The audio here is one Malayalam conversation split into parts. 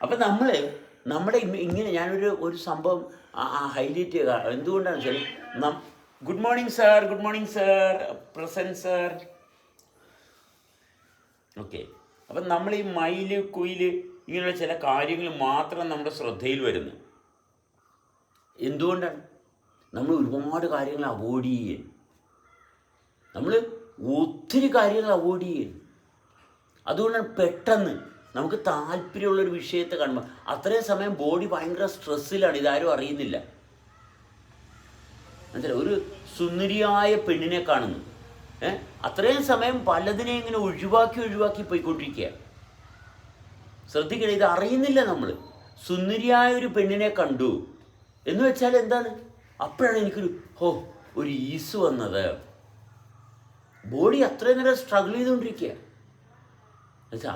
അപ്പം നമ്മുടെ ഇങ്ങനെ ഞാനൊരു സംഭവം ഹൈലൈറ്റ് ചെയ്യുക. എന്തുകൊണ്ടാണെന്ന് വെച്ചാൽ good morning sir, present sir. Okay. അപ്പം നമ്മൾ ഈ മയില് കുയില് ഇങ്ങനെയുള്ള ചില കാര്യങ്ങൾ മാത്രം നമ്മുടെ ശ്രദ്ധയിൽ വരുന്നു. എന്തുകൊണ്ടാണ്? നമ്മൾ ഒരുപാട് കാര്യങ്ങൾ അവോയ്ഡ് ചെയ്യുകയാണ്. നമ്മൾ ഒത്തിരി കാര്യങ്ങൾ അവോയ്ഡ് ചെയ്യുകയാണ്. അതുകൊണ്ടാണ് പെട്ടെന്ന് നമുക്ക് താല്പര്യമുള്ളൊരു വിഷയത്തെ കാണുമ്പോൾ അത്രയും സമയം ബോഡി ഭയങ്കര സ്ട്രെസ്സിലാണ്, ഇതാരും അറിയുന്നില്ല. മനസ്സിലായി? ഒരു സുന്ദരിയായ പെണ്ണിനെ കാണുന്നു, അത്രയും സമയം പലതിനെ ഇങ്ങനെ ഒഴിവാക്കി പോയിക്കൊണ്ടിരിക്കുക. ശ്രദ്ധിക്കണം, ഇത് അറിയുന്നില്ല നമ്മൾ. സുന്ദരിയായ ഒരു പെണ്ണിനെ കണ്ടു എന്ന് വെച്ചാൽ എന്താണ്? അപ്പോഴാണ് ഒരു ഈസ് വന്നത്. ബോഡി അത്രയും നേരം സ്ട്രഗിൾ ചെയ്തുകൊണ്ടിരിക്കുക.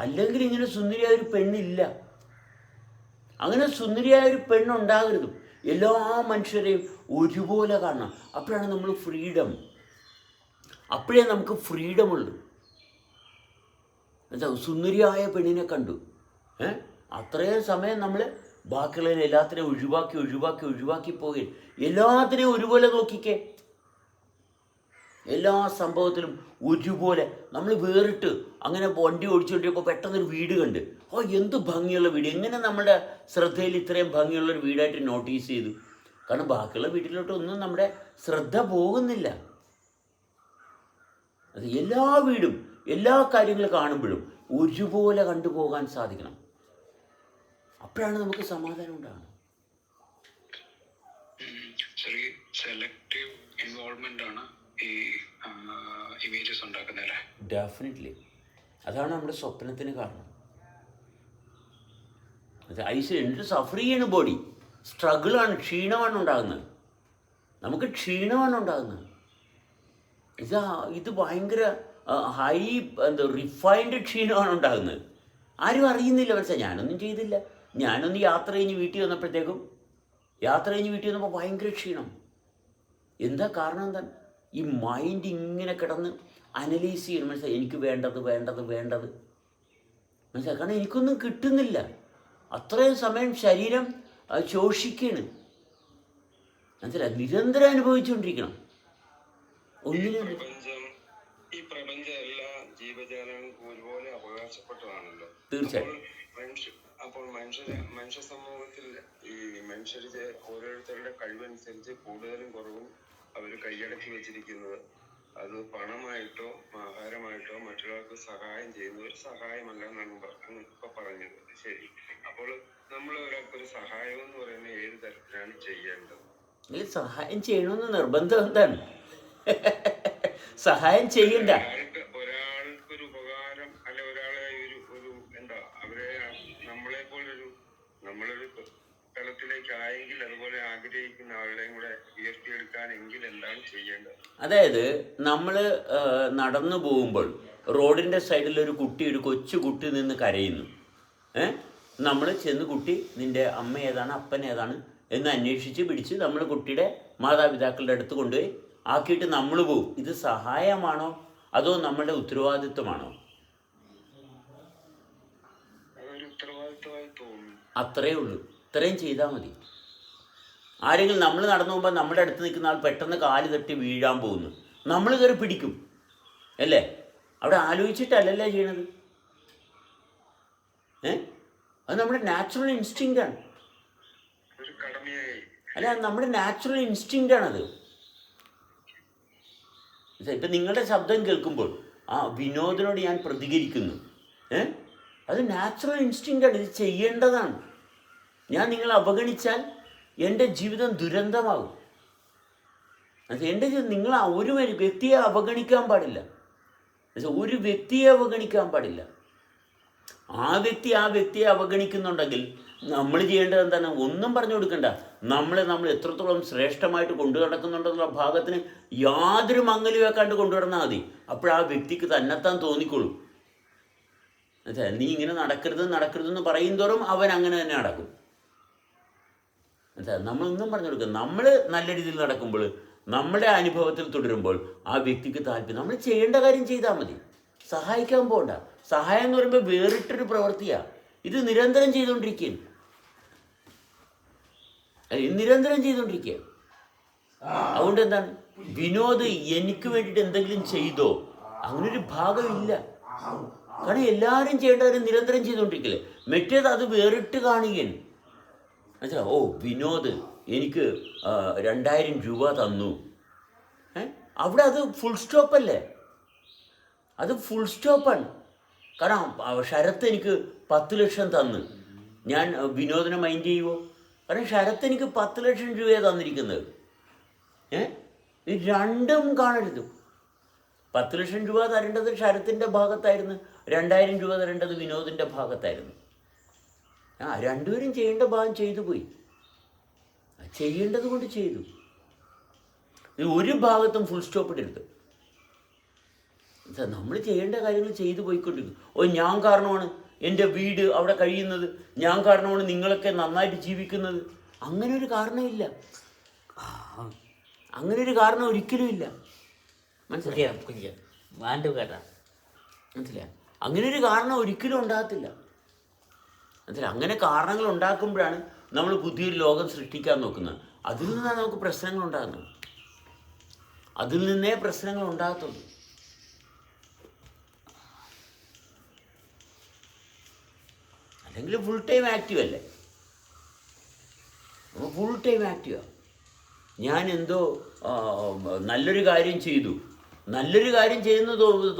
അല്ലെങ്കിൽ ഇങ്ങനെ സുന്ദരിയായ ഒരു പെണ്ണില്ല. അങ്ങനെ സുന്ദരിയായ ഒരു പെണ്ണുണ്ടാകരുത്. എല്ലാ മനുഷ്യരെയും ഒരുപോലെ കാണണം. അപ്പോഴാണ് നമ്മൾ ഫ്രീഡം. അപ്പോഴേ നമുക്ക് ഫ്രീഡമുള്ളൂ. സുന്ദരിയായ പെണ്ണിനെ കണ്ടു, അത്രയും സമയം നമ്മൾ ബാക്കിയുള്ളതിനെ എല്ലാത്തിനെയും ഒഴിവാക്കി പോകുകയും എല്ലാത്തിനെയും ഒരുപോലെ നോക്കിക്കേ. എല്ലാ സംഭവത്തിലും ഒരുപോലെ നമ്മൾ വേറിട്ട് അങ്ങനെ വണ്ടി ഓടിച്ചുകൊണ്ടിരിക്കുമ്പോൾ പെട്ടെന്നൊരു വീട് കണ്ട്, എന്ത് ഭംഗിയുള്ള വീട്! എങ്ങനെ നമ്മുടെ ശ്രദ്ധയിൽ ഇത്രയും ഭംഗിയുള്ളൊരു വീടായിട്ട് നോട്ടീസ് ചെയ്തു? കാരണം ബാക്കിയുള്ള വീട്ടിലോട്ടൊന്നും നമ്മുടെ ശ്രദ്ധ പോകുന്നില്ല. അത് എല്ലാ വീടും എല്ലാ കാര്യങ്ങളും കാണുമ്പോഴും ഒരുപോലെ കണ്ടുപോകാൻ സാധിക്കണം. അപ്പോഴാണ് നമുക്ക് സമാധാനം ഉണ്ടാകുന്നത്. സെലക്റ്റീവ് ഇൻവോൾവ്മെന്റ് ആണ് ഈ ഇമേജസ് ഉണ്ടാക്കുന്നത്. ഡെഫിനറ്റ്ലി അതാണ് നമ്മുടെ സ്വപ്നത്തിന് കാരണം. എന്ത് സഫർ ചെയ്യാണ് ബോഡി, സ്ട്രഗിളാണ്, ക്ഷീണമാണ് ഉണ്ടാകുന്നത്. നമുക്ക് ക്ഷീണമാണ് ഉണ്ടാകുന്നത്. ഇത് ഭയങ്കര ഹൈ റിഫൈൻഡ് ക്ഷീണമാണ് ഉണ്ടാകുന്നത്. ആരും അറിയുന്നില്ല. മനസ്സിലായി? ഞാനൊന്നും ചെയ്തില്ല. ഞാനൊന്ന് യാത്ര കഴിഞ്ഞ് വീട്ടിൽ വന്നപ്പോൾ ഭയങ്കര ക്ഷീണം. എന്താ കാരണം? എന്താണ്? ഈ മൈൻഡ് ഇങ്ങനെ കിടന്ന് അനലൈസ് ചെയ്യണം. മനസ്സിലായി? എനിക്ക് വേണ്ടത് മനസ്സിലായി? കാരണം എനിക്കൊന്നും കിട്ടുന്നില്ല. അത്രയും സമയം ശരീരം ശോഷിക്കുകയാണ്. മനസ്സിലായി? നിരന്തരം അനുഭവിച്ചുകൊണ്ടിരിക്കണം. ഈ പ്രപഞ്ചം എല്ലാ ജീവജാലങ്ങൾക്കും ഒരുപോലെ അവകാശപ്പെട്ടതാണല്ലോ. തീർച്ചയായും. അപ്പോൾ മനുഷ്യ സമൂഹത്തിൽ ഈ മനുഷ്യരുടെ ഓരോരുത്തരുടെ കഴിവനുസരിച്ച് കൂടുതലും കുറവും അവർ കൈയടക്കി വെച്ചിരിക്കുന്നത് അത് പണമായിട്ടോ ആഹാരമായിട്ടോ മറ്റുള്ളവർക്ക് സഹായം ചെയ്യുന്ന ഒരു സഹായമല്ല എന്നാണ് ഇപ്പൊ പറഞ്ഞത്. ശരി. അപ്പോൾ നമ്മൾ ഒരാൾക്കൊരു സഹായം എന്ന് പറയുന്നത് ഏത് തരത്തിലാണ് ചെയ്യേണ്ടത്? സഹായം ചെയ്യണമെന്ന് നിർബന്ധം എന്താണ്? സഹായം ചെയ്യണ്ട. ഒരാൾക്കൊരു ഉപകാരം അല്ലെ, ഒരാളെ ഒരു എന്താ അവരെ നമ്മളൊരു തലത്തിലേക്ക് ആയെങ്കിൽ അതുപോലെ ആഗ്രഹിക്കുന്ന ആളുടെയും കൂടെ ഉയർത്തിയെടുക്കാനെങ്കിൽ എന്താണ് ചെയ്യേണ്ടത്? അതായത് നമ്മൾ നടന്നു പോകുമ്പോൾ റോഡിൻ്റെ സൈഡിൽ ഒരു കൊച്ചു കുട്ടി നിന്ന് കരയുന്നു. നമ്മൾ ചെന്ന് കുട്ടി നിൻ്റെ അമ്മ ഏതാണ് അപ്പൻ ഏതാണ് എന്ന് അന്വേഷിച്ച് പിടിച്ച് നമ്മൾ കുട്ടിയുടെ മാതാപിതാക്കളുടെ അടുത്ത് കൊണ്ടുപോയി ആക്കിയിട്ട് നമ്മൾ പോകും. ഇത് സഹായമാണോ അതോ നമ്മളുടെ ഉത്തരവാദിത്വമാണോ? അത്രയേ ഉള്ളൂ. ഇത്രയും ചെയ്താൽ മതി. ആരെങ്കിലും നമ്മൾ നടന്നു പോകുമ്പോൾ നമ്മുടെ അടുത്ത് നിൽക്കുന്ന ആൾ പെട്ടെന്ന് കാല് തട്ടി വീഴാൻ പോകുന്നു, നമ്മൾ കയറി പിടിക്കും അല്ലേ? അവിടെ ആലോചിച്ചിട്ടല്ലല്ലേ ചെയ്യണത്. അത് നമ്മുടെ നാച്ചുറൽ ഇൻസ്റ്റിങ്ക്റ്റാണ്. അല്ല, നമ്മുടെ നാച്ചുറൽ ഇൻസ്റ്റിങ്ക്റ്റാണത്. ഇപ്പം നിങ്ങളുടെ ശബ്ദം കേൾക്കുമ്പോൾ വിനോദിനോട് ഞാൻ പ്രതികരിക്കുന്നു. അത് നാച്ചുറൽ ഇൻസ്റ്റിങ്ക്റ്റാണ്. ഇത് ചെയ്യേണ്ടതാണ്. ഞാൻ നിങ്ങളെ അവഗണിച്ചാൽ എൻ്റെ ജീവിതം ദുരന്തമാകും. എൻ്റെ ജീവിതം നിങ്ങൾ ഒരു വ്യക്തിയെ അവഗണിക്കാൻ പാടില്ല. ഒരു വ്യക്തിയെ അവഗണിക്കാൻ പാടില്ല. ആ വ്യക്തിയെ അവഗണിക്കുന്നുണ്ടെങ്കിൽ നമ്മൾ ചെയ്യേണ്ടത് എന്താണ്? ഒന്നും പറഞ്ഞു കൊടുക്കണ്ട. നമ്മൾ എത്രത്തോളം ശ്രേഷ്ഠമായിട്ട് കൊണ്ടു നടക്കുന്നുണ്ടെന്നുള്ള ഭാഗത്തിന് യാതൊരു മങ്ങലും വെക്കാണ്ട് കൊണ്ടുവന്നാൽ മതി. അപ്പോഴാ വ്യക്തിക്ക് തന്നെത്താൻ തോന്നിക്കോളും. നീ ഇങ്ങനെ നടക്കരുതെന്ന് പറയും തോറും അവൻ അങ്ങനെ തന്നെ നടക്കും. നമ്മളൊന്നും പറഞ്ഞു കൊടുക്കുക. നമ്മൾ നല്ല രീതിയിൽ നടക്കുമ്പോൾ, നമ്മുടെ അനുഭവത്തിൽ തുടരുമ്പോൾ ആ വ്യക്തിക്ക് താല്പര്യം. നമ്മൾ ചെയ്യേണ്ട കാര്യം ചെയ്താൽ മതി. സഹായിക്കാൻ പോകണ്ട. സഹായം എന്ന് പറയുമ്പോൾ വേറിട്ടൊരു പ്രവൃത്തിയാണ്. ഇത് നിരന്തരം ചെയ്തുകൊണ്ടിരിക്കുകയാണ്. നിരന്തരം ചെയ്തുകൊണ്ടിരിക്കുക. അതുകൊണ്ട് എന്താണ്, വിനോദ് എനിക്ക് വേണ്ടിയിട്ട് എന്തെങ്കിലും ചെയ്തോ അങ്ങനൊരു ഭാഗമില്ല. കാരണം എല്ലാവരും ചെയ്യേണ്ടവരും നിരന്തരം ചെയ്തുകൊണ്ടിരിക്കില്ലേ. മറ്റേത് അത് വേറിട്ട് കാണുകയാണ്. എന്നുവെച്ചാൽ ഓ വിനോദ് എനിക്ക് 2000 രൂപ തന്നു, അവിടെ അത് ഫുൾ സ്റ്റോപ്പല്ലേ, അത് ഫുൾ സ്റ്റോപ്പാണ്. കാരണം ശരത്ത് എനിക്ക് 10 ലക്ഷം തന്ന് ഞാൻ വിനോദിനെ മൈൻഡ് ചെയ്യുമോ? കാരണം ശരത്ത് എനിക്ക് 10 ലക്ഷം രൂപയാണ് തന്നിരിക്കുന്നത്. ഇത് രണ്ടും കാണരുത്. 10 ലക്ഷം രൂപ തരേണ്ടത് ശരത്തിൻ്റെ ഭാഗത്തായിരുന്നു, 2000 രൂപ തരേണ്ടത് വിനോദിൻ്റെ ഭാഗത്തായിരുന്നു. രണ്ടുപേരും ചെയ്യേണ്ട ഭാഗം ചെയ്തു പോയി, ചെയ്യേണ്ടത് കൊണ്ട് ചെയ്തു. ഒരു ഭാഗത്തും ഫുൾ സ്റ്റോപ്പ് ഇടരുത്. നമ്മൾ ചെയ്യേണ്ട കാര്യങ്ങൾ ചെയ്തു പോയിക്കൊണ്ടിരിക്കും. ഓ ഞാൻ കാരണമാണ് എൻ്റെ വീട് അവിടെ കഴിയുന്നത്, ഞാൻ കാരണമാണ് നിങ്ങളൊക്കെ നന്നായിട്ട് ജീവിക്കുന്നത്. അങ്ങനെ ഒരു കാരണമില്ല, അങ്ങനെ ഒരു കാരണം ഒരിക്കലും ഇല്ല. മനസ്സിലായോ? മനസ്സിലായോ? അങ്ങനെ ഒരു കാരണം ഒരിക്കലും ഉണ്ടാകത്തില്ല. മനസ്സിലായി? അങ്ങനെ കാരണങ്ങൾ ഉണ്ടാക്കുമ്പോഴാണ് നമ്മൾ പുതിയൊരു ലോകം സൃഷ്ടിക്കാൻ നോക്കുന്നത്. അതിൽ നിന്നാണ് നമുക്ക് പ്രശ്നങ്ങൾ ഉണ്ടാകുന്നത്. അതിൽ നിന്നേ പ്രശ്നങ്ങൾ ഉണ്ടാകത്തുള്ളൂ. അല്ലെങ്കിൽ ഫുൾ ടൈം ആക്റ്റീവ് അല്ലേ, നമ്മൾ ഫുൾ ടൈം ആക്റ്റീവാണ്. ഞാൻ എന്തോ നല്ലൊരു കാര്യം ചെയ്തു, നല്ലൊരു കാര്യം ചെയ്യുന്ന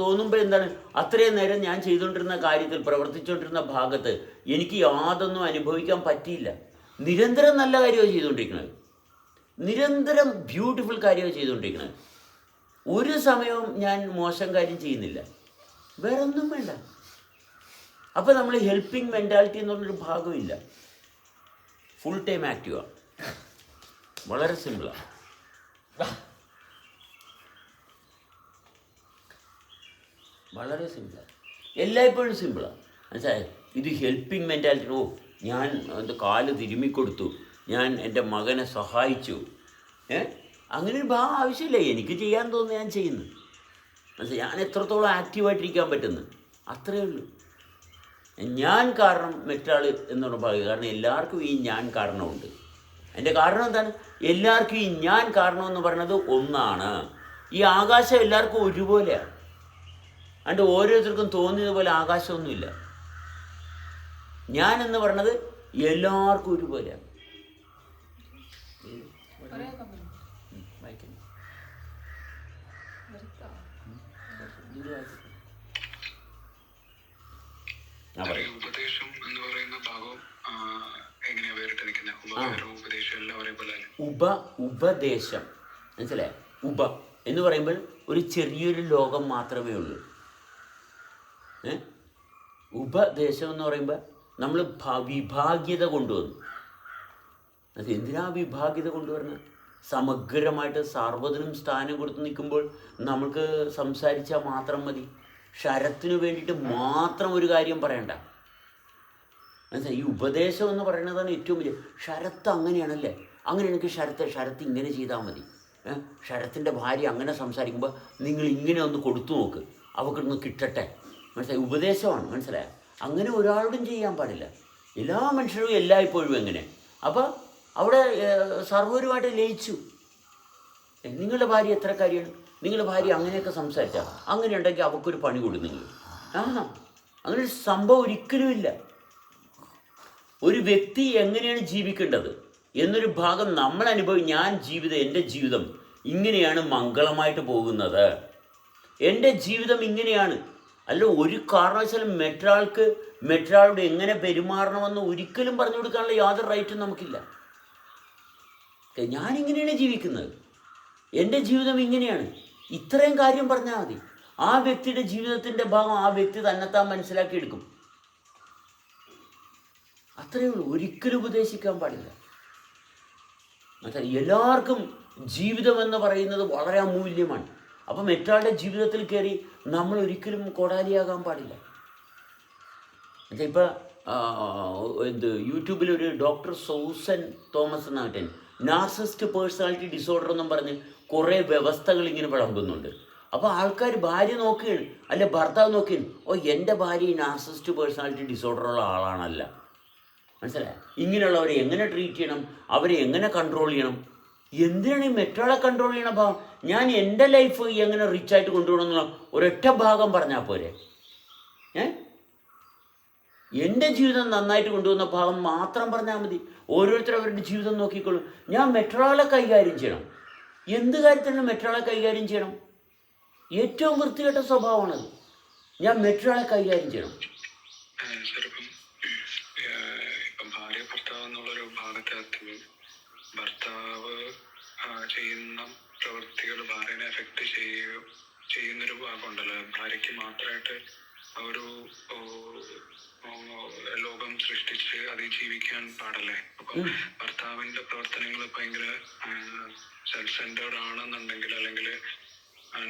തോന്നുമ്പോൾ എന്താണ്, അത്രയും നേരം ഞാൻ ചെയ്തുകൊണ്ടിരുന്ന കാര്യത്തിൽ പ്രവർത്തിച്ചുകൊണ്ടിരുന്ന ഭാഗത്ത് എനിക്ക് യാതൊന്നും അനുഭവിക്കാൻ പറ്റിയില്ല. നിരന്തരം നല്ല കാര്യമാണ് ചെയ്തുകൊണ്ടിരിക്കുന്നത്, നിരന്തരം ബ്യൂട്ടിഫുൾ കാര്യമാണ് ചെയ്തുകൊണ്ടിരിക്കുന്നത്. ഒരു സമയവും ഞാൻ മോശം കാര്യം ചെയ്യുന്നില്ല, വേറെ ഒന്നും വേണ്ട. അപ്പോൾ നമ്മൾ ഹെൽപ്പിംഗ് മെൻറ്റാലിറ്റി എന്ന് പറഞ്ഞൊരു ഭാഗമില്ല, ഫുൾ ടൈം ആക്റ്റീവാണ്. വളരെ സിമ്പിളാണ്. വളരെ സിമ്പിളാണ്, എല്ലായ്പ്പോഴും സിമ്പിളാണ്. മനസ്സിലായോ? ഇത് ഹെൽപ്പിംഗ് മെൻറ്റാലിറ്റി. ഓ ഞാൻ എൻ്റെ കാല് തിരുമ്മിക്കൊടുത്തു, ഞാൻ എൻ്റെ മകനെ സഹായിച്ചു, അങ്ങനെ ഒരു ഭാഗം ആവശ്യമില്ല. എനിക്ക് ചെയ്യാൻ തോന്നുന്നു ഞാൻ ചെയ്യുന്നു. മനസ്സിലായി? ഞാൻ എത്രത്തോളം ആക്റ്റീവായിട്ടിരിക്കാൻ പറ്റുന്നു, അത്രയേ ഉള്ളൂ. ഞാൻ കാരണം മറ്റാൾ എന്നുള്ള ഭാഗം. കാരണം എല്ലാവർക്കും ഈ ഞാൻ കാരണമുണ്ട്. എൻ്റെ കാരണം എന്താണ്? എല്ലാവർക്കും ഈ ഞാൻ കാരണമെന്ന് പറയുന്നത് ഒന്നാണ്. ഈ ആകാശം എല്ലാവർക്കും ഒരുപോലെയാണ്. അതുകൊണ്ട് ഓരോരുത്തർക്കും തോന്നിയതുപോലെ ആകാശമൊന്നുമില്ല. ഞാൻ എന്ന് പറഞ്ഞത് എല്ലാവർക്കും ഒരുപോലെയാണ്. ഉപദേശം എന്ന് പറയുന്ന ഭാഗം എങ്ങനെയാ വേറിട്ടിരിക്കുന്നത്? ഉപദേശം മനസ്സിലായോ? എന്ന് പറയുമ്പോൾ ഒരു ചെറിയൊരു ലോകം മാത്രമേ ഉള്ളൂ. ഉപദേശം എന്ന് പറയുമ്പോൾ നമ്മൾ വിഭാഗ്യത കൊണ്ടുവന്നു. അത് എന്തിനാ വിഭാഗ്യത കൊണ്ടുവരുന്നത്? സമഗ്രമായിട്ട് സർവ്വതിനും സ്ഥാനം കൊടുത്ത് നിൽക്കുമ്പോൾ നമുക്ക് സംസാരിച്ചാൽ മാത്രം മതി. ശരത്തിന് വേണ്ടിയിട്ട് മാത്രം ഒരു കാര്യം പറയണ്ട. മനസ്സിലായി? ഈ ഉപദേശം എന്ന് പറയുന്നതാണ് ഏറ്റവും വലിയ. ശരത്ത് അങ്ങനെയാണല്ലേ, അങ്ങനെയാണെങ്കിൽ ശരത്ത് ഇങ്ങനെ ചെയ്താൽ മതി. ശരത്തിൻ്റെ ഭാര്യ അങ്ങനെ സംസാരിക്കുമ്പോൾ നിങ്ങൾ ഇങ്ങനെ ഒന്ന് കൊടുത്തു നോക്ക്, അവൾക്കൊന്ന് കിട്ടട്ടെ. മനസ്സിലായി? ഉപദേശമാണ്. മനസ്സിലായ? അങ്ങനെ ഒരാളോടും ചെയ്യാൻ പാടില്ല. എല്ലാ മനുഷ്യരും എല്ലായ്പ്പോഴും എങ്ങനെ. അപ്പോൾ അവിടെ സർവ്വരുമായിട്ട് ലയിച്ചു. നിങ്ങളുടെ ഭാര്യ എത്ര കാര്യമാണ്, നിങ്ങളുടെ ഭാര്യ അങ്ങനെയൊക്കെ സംസാരിച്ചാൽ അങ്ങനെ ഉണ്ടെങ്കിൽ അവൾക്കൊരു പണി കൊടുക്കും നിങ്ങൾ. അങ്ങനെ ഒരു സംഭവം ഒരിക്കലുമില്ല. ഒരു വ്യക്തി എങ്ങനെയാണ് ജീവിക്കേണ്ടത് എന്നൊരു ഭാഗം നമ്മൾ എൻ്റെ ജീവിതം ഇങ്ങനെയാണ് മംഗളമായിട്ട് പോകുന്നത്, എൻ്റെ ജീവിതം ഇങ്ങനെയാണ്. അല്ല ഒരു കാരണവശാലും മറ്റൊരാളോട് എങ്ങനെ പെരുമാറണമെന്ന് ഒരിക്കലും പറഞ്ഞു കൊടുക്കാനുള്ള യാതൊരു റൈറ്റും നമുക്കില്ല. ഞാനിങ്ങനെയാണ് ജീവിക്കുന്നത്, എൻ്റെ ജീവിതം ഇങ്ങനെയാണ്, ഇത്രയും കാര്യം പറഞ്ഞാൽ മതി. ആ വ്യക്തിയുടെ ജീവിതത്തിൻ്റെ ഭാഗം ആ വ്യക്തി തന്നെത്താൻ മനസ്സിലാക്കിയെടുക്കും. അത്രയേ ഉള്ളൂ. ഒരിക്കലും ഉപദേശിക്കാൻ പാടില്ല. എല്ലാവർക്കും ജീവിതം എന്ന് പറയുന്നത് വളരെ അമൂല്യമാണ്. അപ്പം മറ്റൊരാളുടെ ജീവിതത്തിൽ കയറി നമ്മൾ ഒരിക്കലും കൊടാലിയാകാൻ പാടില്ല. ഇപ്പം യൂട്യൂബിലൊരു ഡോക്ടർ സൂസൻ തോമസ് എന്നാകട്ടെ നാർസിസ്റ്റ് പേഴ്സണാലിറ്റി ഡിസോർഡർ എന്നും പറഞ്ഞ് കുറേ വ്യവസ്ഥകൾ ഇങ്ങനെ വിളമ്പുന്നുണ്ട്. അപ്പോൾ ആൾക്കാർ ഭാര്യ നോക്കുകയാണ്, അല്ലെ ഭർത്താവ് നോക്കുകയാണ്, ഓ എൻ്റെ ഭാര്യ നാർസിസിസ്റ്റ് പേഴ്സണാലിറ്റി ഡിസോർഡറുള്ള ആളാണല്ല. മനസ്സിലായി? ഇങ്ങനെയുള്ളവരെ എങ്ങനെ ട്രീറ്റ് ചെയ്യണം, അവരെ എങ്ങനെ കൺട്രോൾ ചെയ്യണം. എന്തിനാണ് ഈ മറ്റൊരാളെ കൺട്രോൾ ചെയ്യണ ഭാഗം? ഞാൻ എൻ്റെ ലൈഫ് എങ്ങനെ റിച്ചായിട്ട് കൊണ്ടുപോകണമെന്നുള്ള ഒരൊറ്റ ഭാഗം പറഞ്ഞാൽ പോരെ? എൻ്റെ ജീവിതം നന്നായിട്ട് കൊണ്ടുപോകുന്ന ഭാഗം മാത്രം പറഞ്ഞാൽ മതി. ഓരോരുത്തരും അവരുടെ ജീവിതം നോക്കിക്കോളും. ഞാൻ മറ്റൊരാളെ കൈകാര്യം ചെയ്യണം. എന്ത് കാര്യത്തിനാണ് മറ്റൊരാളെ കൈകാര്യം ചെയ്യണം? ഏറ്റവും വൃത്തികെട്ട സ്വഭാവമാണത്. ഞാൻ മറ്റൊരാളെ കൈകാര്യം ചെയ്യണം. ഇപ്പം ഭാര്യ ഭർത്താവ് എന്നുള്ളൊരു ഭാഗത്ത് ഭർത്താവ് ചെയ്യുന്ന പ്രവൃത്തികൾ ഭാര്യനെ എഫക്ട് ചെയ്യുന്നൊരു ഭാഗമുണ്ടല്ലോ. ഭാര്യയ്ക്ക് മാത്രമായിട്ട് ഒരു ലോകം സൃഷ്ടിച്ച് അതിജീവിക്കാൻ പാടല്ലേ? അപ്പം ഭർത്താവിന്റെ പ്രവർത്തനങ്ങൾ ഭയങ്കര സെൽഫ് സെന്റേർഡ് ആണെന്നുണ്ടെങ്കിൽ, അല്ലെങ്കിൽ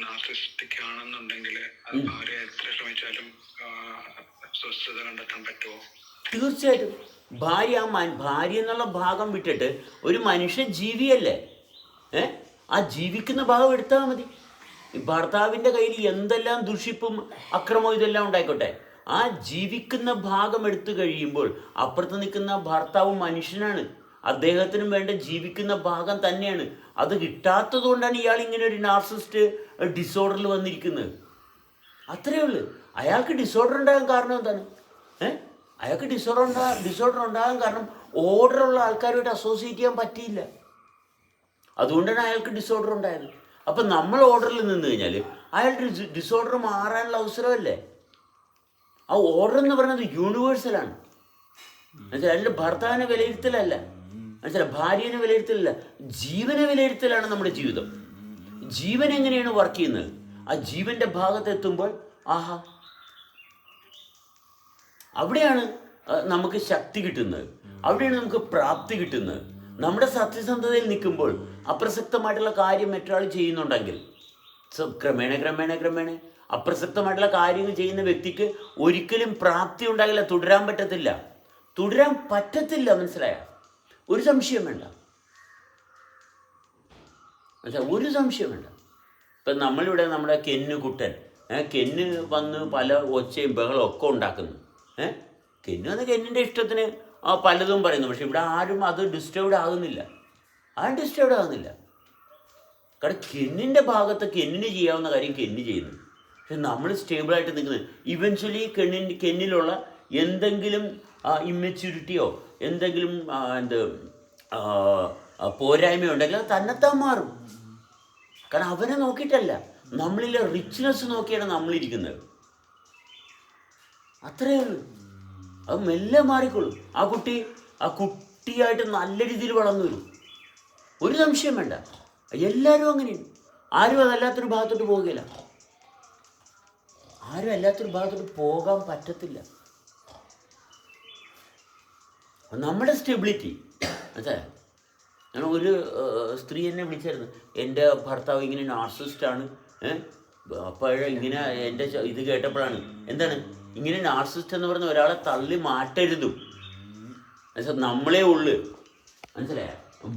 നാർസിസ്റ്റിക് ആണെന്നുണ്ടെങ്കിൽ, അത് ഭാര്യ എത്ര ശ്രമിച്ചാലും സ്വസ്ഥത കണ്ടെത്താൻ പറ്റുമോ? തീർച്ചയായിട്ടും. ഭാര്യ എന്നുള്ള ഭാഗം വിട്ടിട്ട് ഒരു മനുഷ്യ ജീവിയല്ലേ, ആ ജീവിക്കുന്ന ഭാഗം എടുത്താൽ മതി. ഭർത്താവിൻ്റെ കയ്യിൽ എന്തെല്ലാം ദുഷിപ്പും അക്രമവും ഇതെല്ലാം ഉണ്ടായിക്കോട്ടെ, ആ ജീവിക്കുന്ന ഭാഗം എടുത്തു കഴിയുമ്പോൾ അപ്പുറത്ത് നിൽക്കുന്ന ഭർത്താവ് മനുഷ്യനാണ്. അദ്ദേഹത്തിനും വേണ്ട ജീവിക്കുന്ന ഭാഗം തന്നെയാണ്. അത് കിട്ടാത്തത് കൊണ്ടാണ് ഇയാൾ ഇങ്ങനെ ഒരു നാർസിസ്റ്റ് ഡിസോർഡറിൽ വന്നിരിക്കുന്നത്. അത്രയേ ഉള്ളൂ. അയാൾക്ക് ഡിസോർഡർ ഉണ്ടാകാൻ കാരണം എന്താണ്? അയാൾക്ക് ഡിസോർഡർ ഉണ്ടാകാൻ കാരണം ഓർഡറുള്ള ആൾക്കാരുമായിട്ട് അസോസിയേറ്റ് ചെയ്യാൻ പറ്റിയില്ല. അതുകൊണ്ടാണ് അയാൾക്ക് ഡിസോർഡർ ഉണ്ടായത്. അപ്പം നമ്മൾ ഓർഡറിൽ നിന്ന് കഴിഞ്ഞാൽ അയാളുടെ ഡിസോർഡർ മാറാനുള്ള അവസരമല്ലേ? ആ ഓർഡർ എന്ന് പറയുന്നത് യൂണിവേഴ്സലാണ്. മനസ്സിലായി? അയാളുടെ ഭർത്താവിനെ വിലയിരുത്തലല്ല, മനസ്സിലായി? ഭാര്യനെ വിലയിരുത്തലല്ല, ജീവനെ വിലയിരുത്തലാണ് നമ്മുടെ ജീവിതം. ജീവൻ എങ്ങനെയാണ് വർക്ക് ചെയ്യുന്നത്? ആ ജീവൻ്റെ ഭാഗത്തെത്തുമ്പോൾ ആഹാ, അവിടെയാണ് നമുക്ക് ശക്തി കിട്ടുന്നത്, അവിടെയാണ് നമുക്ക് പ്രാപ്തി കിട്ടുന്നത്. നമ്മുടെ സത്യസന്ധതയിൽ നിൽക്കുമ്പോൾ അപ്രസക്തമായിട്ടുള്ള കാര്യം മറ്റൊരാൾ ചെയ്യുന്നുണ്ടെങ്കിൽ ക്രമേണ അപ്രസക്തമായിട്ടുള്ള കാര്യങ്ങൾ ചെയ്യുന്ന വ്യക്തിക്ക് ഒരിക്കലും പ്രാപ്തി ഉണ്ടാകില്ല, തുടരാൻ പറ്റത്തില്ല. മനസ്സിലായ? ഒരു സംശയം വേണ്ട. ഒരു സംശയം വേണ്ട. ഇപ്പം നമ്മളിവിടെ നമ്മുടെ കെന്നുകുട്ടൻ കെന്ന് വന്ന് പല ഒച്ചയും ബഹളവും ഒക്കെ ഉണ്ടാക്കുന്നു. കെന്ന് വന്ന് കെന്നിൻ്റെ ഇഷ്ടത്തിന് പലതും പറയുന്നു. പക്ഷെ ഇവിടെ ആരും അത് ഡിസ്റ്റർബ്ഡ് ആകുന്നില്ല. കാരണം കെന്നിൻ്റെ ഭാഗത്ത് കെന്നിന് ചെയ്യാവുന്ന കാര്യം കെന്ന് ചെയ്യുന്നു. പക്ഷെ നമ്മൾ സ്റ്റേബിളായിട്ട് നിൽക്കുന്നത്. ഇവൻച്വലി കെന്നിലുള്ള എന്തെങ്കിലും ഇമ്മെച്യൂരിറ്റിയോ എന്തെങ്കിലും പോരായ്മയോ ഉണ്ടെങ്കിൽ അത് തന്നെത്താൻ മാറും. കാരണം അവനെ നോക്കിയിട്ടല്ല, നമ്മളിലെ റിച്ച്നെസ് നോക്കിയാണ് നമ്മളിരിക്കുന്നത്. അത്രയേ ഉള്ളൂ. അത് മെല്ലെ മാറിക്കൊള്ളും. ആ കുട്ടിയായിട്ട് നല്ല രീതിയിൽ വളർന്നു വരും. ഒരു സംശയം വേണ്ട. എല്ലാവരും അങ്ങനെയാണ്. ആരും അതല്ലാത്തൊരു ഭാഗത്തോട്ട് പോകുകയില്ല. ആരും അല്ലാത്തൊരു ഭാഗത്തോട്ട് പോകാൻ പറ്റത്തില്ല. നമ്മുടെ സ്റ്റെബിലിറ്റി. അതെ, ഞാൻ ഒരു സ്ത്രീ എന്നെ വിളിച്ചായിരുന്നു, എൻ്റെ ഭർത്താവ് ഇങ്ങനെ നാർസിസ്റ്റാണ്. അപ്പോൾ ഇങ്ങനെ എൻ്റെ ഇത് കേട്ടപ്പോഴാണ്, എന്താണ് ഇങ്ങനെ നാർസിസ്റ്റ് എന്ന് പറഞ്ഞ ഒരാളെ തള്ളി മാറ്റരുതും, നമ്മളേ ഉള്ളു. മനസ്സിലായോ?